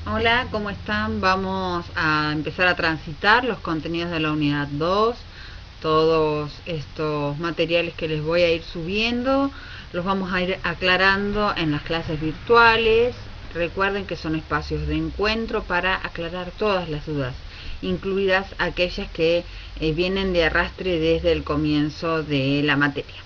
Hola, ¿cómo están? Vamos a empezar a transitar los contenidos de la unidad 2. Todos estos materiales que les voy a ir subiendo los vamos a ir aclarando en las clases virtuales. Recuerden que son espacios de encuentro para aclarar todas las dudas, incluidas aquellas que vienen de arrastre desde el comienzo de la materia.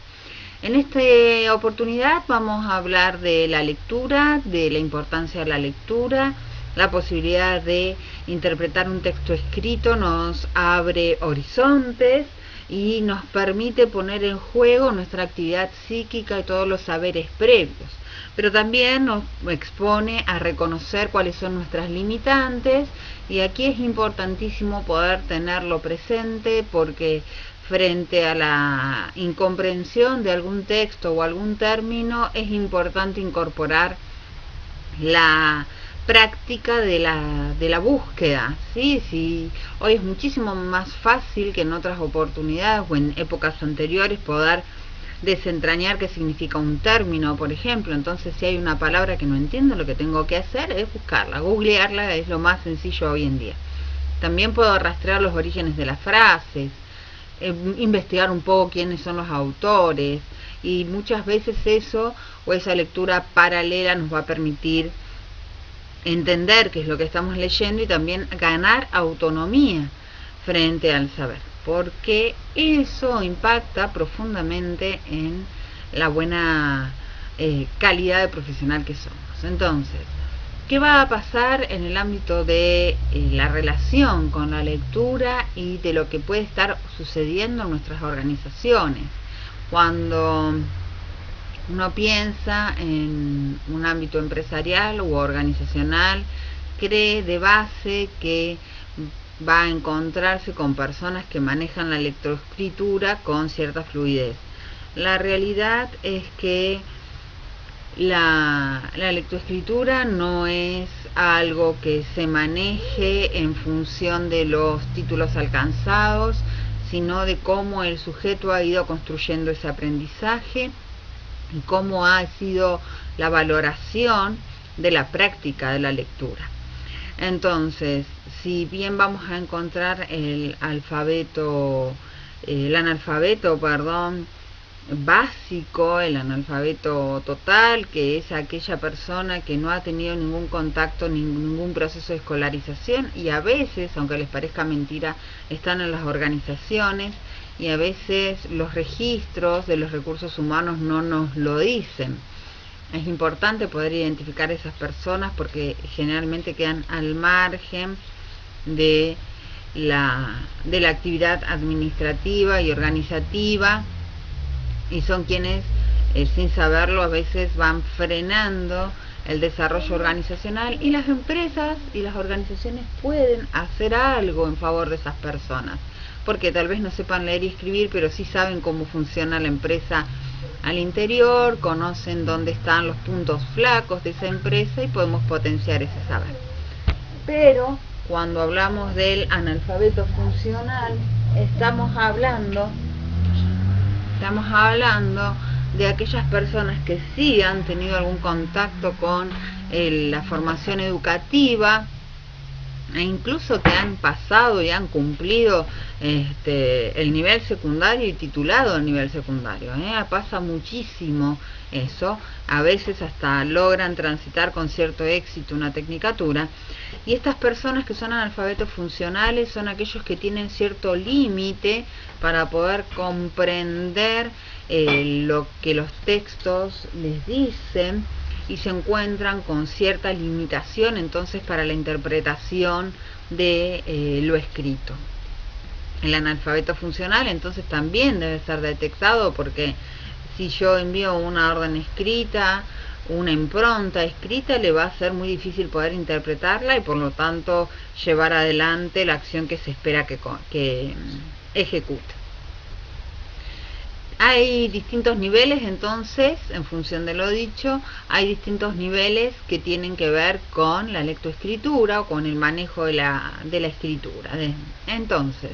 En esta oportunidad vamos a hablar de la lectura, de la importancia de la lectura. La posibilidad de interpretar un texto escrito nos abre horizontes y nos permite poner en juego nuestra actividad psíquica y todos los saberes previos, pero también nos expone a reconocer cuáles son nuestras limitantes, y aquí es importantísimo poder tenerlo presente porque frente a la incomprensión de algún texto o algún término es importante incorporar la práctica de la búsqueda, ¿sí? Sí, hoy es muchísimo más fácil que en otras oportunidades o en épocas anteriores poder desentrañar qué significa un término, por ejemplo. Entonces, si hay una palabra que no entiendo, lo que tengo que hacer es buscarla, googlearla, es lo más sencillo hoy en día. También puedo rastrear los orígenes de las frases, investigar un poco quiénes son los autores, y muchas veces eso o esa lectura paralela nos va a permitir entender qué es lo que estamos leyendo y también ganar autonomía frente al saber, porque eso impacta profundamente en la buena calidad de profesional que somos. Entonces, ¿qué va a pasar en el ámbito de la relación con la lectura y de lo que puede estar sucediendo en nuestras organizaciones? Cuando uno piensa en un ámbito empresarial u organizacional, cree de base que va a encontrarse con personas que manejan la lectoescritura con cierta fluidez. La realidad es que la lectoescritura no es algo que se maneje en función de los títulos alcanzados, sino de cómo el sujeto ha ido construyendo ese aprendizaje y cómo ha sido la valoración de la práctica de la lectura. Entonces, si bien vamos a encontrar el analfabeto, básico, el analfabeto total, que es aquella persona que no ha tenido ningún contacto, ningún proceso de escolarización, y a veces, aunque les parezca mentira, están en las organizaciones, y a veces los registros de los recursos humanos no nos lo dicen. Es importante poder identificar esas personas porque generalmente quedan al margen de de la actividad administrativa y organizativa, y son quienes, sin saberlo, a veces van frenando el desarrollo organizacional, y las empresas y las organizaciones pueden hacer algo en favor de esas personas, porque tal vez no sepan leer y escribir, pero sí saben cómo funciona la empresa al interior, conocen dónde están los puntos flacos de esa empresa y podemos potenciar ese saber. Pero cuando hablamos del analfabeto funcional, estamos hablando de aquellas personas que sí han tenido algún contacto con la formación educativa, e incluso que han pasado y han cumplido el nivel secundario y titulado el nivel secundario. Pasa muchísimo eso, a veces hasta logran transitar con cierto éxito una tecnicatura, y estas personas que son analfabetos funcionales son aquellos que tienen cierto límite para poder comprender lo que los textos les dicen, y se encuentran con cierta limitación entonces para la interpretación de lo escrito. El analfabeto funcional entonces también debe ser detectado, porque si yo envío una orden escrita, una impronta escrita, le va a ser muy difícil poder interpretarla y por lo tanto llevar adelante la acción que se espera que ejecute. Hay distintos niveles, entonces, en función de lo dicho, hay distintos niveles que tienen que ver con la lectoescritura o con el manejo de la escritura. Entonces,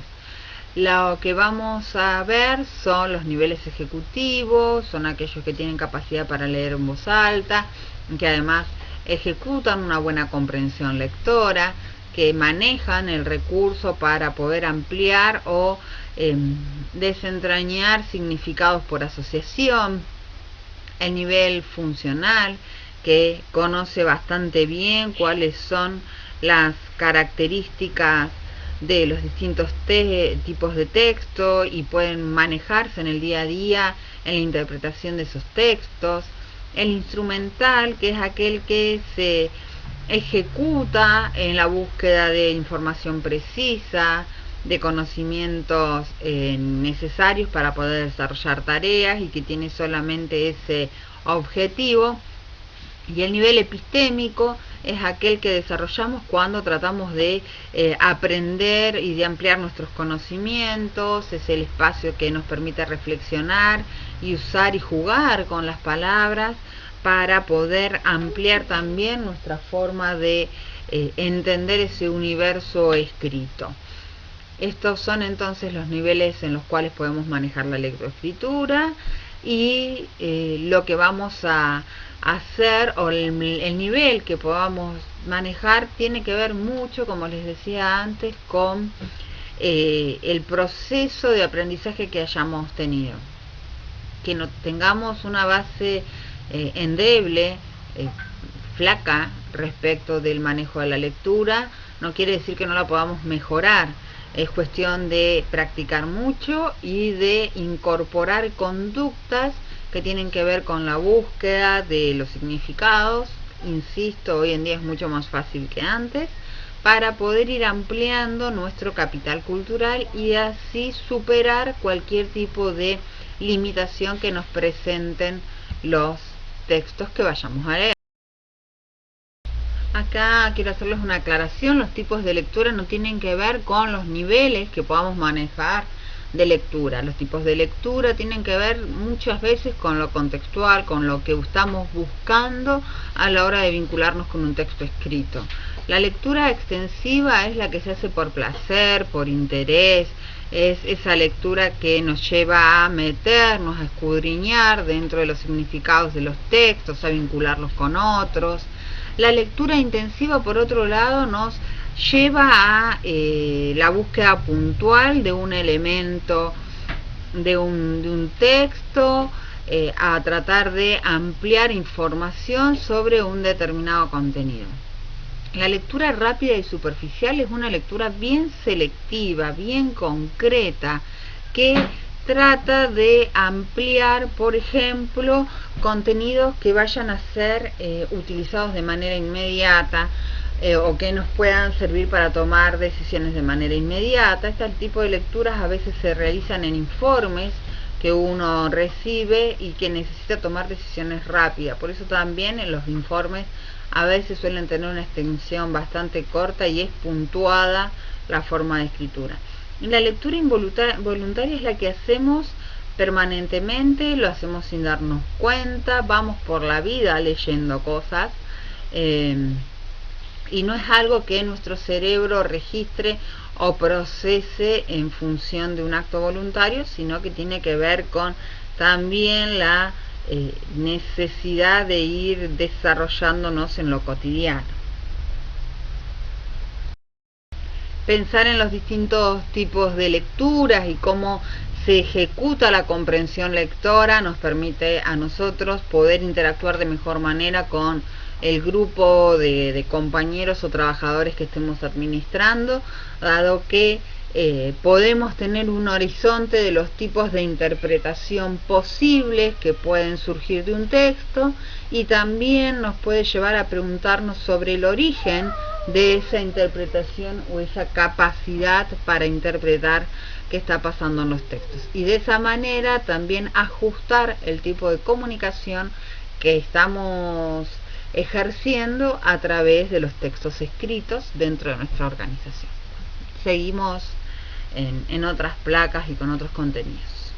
lo que vamos a ver son los niveles ejecutivos, son aquellos que tienen capacidad para leer en voz alta, que además ejecutan una buena comprensión lectora, que manejan el recurso para poder ampliar o desentrañar significados por asociación. El nivel funcional, que conoce bastante bien cuáles son las características de los distintos tipos de texto y pueden manejarse en el día a día en la interpretación de esos textos. El instrumental, que es aquel que se ejecuta en la búsqueda de información precisa, de conocimientos necesarios para poder desarrollar tareas y que tiene solamente ese objetivo. Y el nivel epistémico es aquel que desarrollamos cuando tratamos de aprender y de ampliar nuestros conocimientos. Es el espacio que nos permite reflexionar y usar y jugar con las palabras para poder ampliar también nuestra forma de entender ese universo escrito. Estos son entonces los niveles en los cuales podemos manejar la lectoescritura y lo que vamos a hacer o el nivel que podamos manejar tiene que ver mucho, como les decía antes, con el proceso de aprendizaje que hayamos tenido. Que no tengamos una base endeble, flaca respecto del manejo de la lectura, no quiere decir que no la podamos mejorar. Es cuestión de practicar mucho y de incorporar conductas que tienen que ver con la búsqueda de los significados. Insisto, hoy en día es mucho más fácil que antes, para poder ir ampliando nuestro capital cultural y así superar cualquier tipo de limitación que nos presenten los textos que vayamos a leer. Acá quiero hacerles una aclaración: los tipos de lectura no tienen que ver con los niveles que podamos manejar de lectura. Los tipos de lectura tienen que ver muchas veces con lo contextual, con lo que estamos buscando a la hora de vincularnos con un texto escrito. La lectura extensiva es la que se hace por placer, por interés, es esa lectura que nos lleva a meternos, a escudriñar dentro de los significados de los textos, a vincularlos con otros. La lectura intensiva, por otro lado, nos lleva a la búsqueda puntual de un elemento, de un texto, a tratar de ampliar información sobre un determinado contenido. La lectura rápida y superficial es una lectura bien selectiva, bien concreta, que trata de ampliar, por ejemplo, contenidos que vayan a ser utilizados de manera inmediata o que nos puedan servir para tomar decisiones de manera inmediata. Este tipo de lecturas a veces se realizan en informes que uno recibe y que necesita tomar decisiones rápidas. Por eso también en los informes a veces suelen tener una extensión bastante corta y es puntuada la forma de escritura. Y la lectura involuntaria es la que hacemos permanentemente, lo hacemos sin darnos cuenta, vamos por la vida leyendo cosas y no es algo que nuestro cerebro registre o procese en función de un acto voluntario, sino que tiene que ver con también la necesidad de ir desarrollándonos en lo cotidiano. Pensar en los distintos tipos de lecturas y cómo se ejecuta la comprensión lectora nos permite a nosotros poder interactuar de mejor manera con el grupo de compañeros o trabajadores que estemos administrando, dado que podemos tener un horizonte de los tipos de interpretación posibles que pueden surgir de un texto, y también nos puede llevar a preguntarnos sobre el origen de esa interpretación o esa capacidad para interpretar qué está pasando en los textos, y de esa manera también ajustar el tipo de comunicación que estamos ejerciendo a través de los textos escritos dentro de nuestra organización. Seguimos en otras placas y con otros contenidos.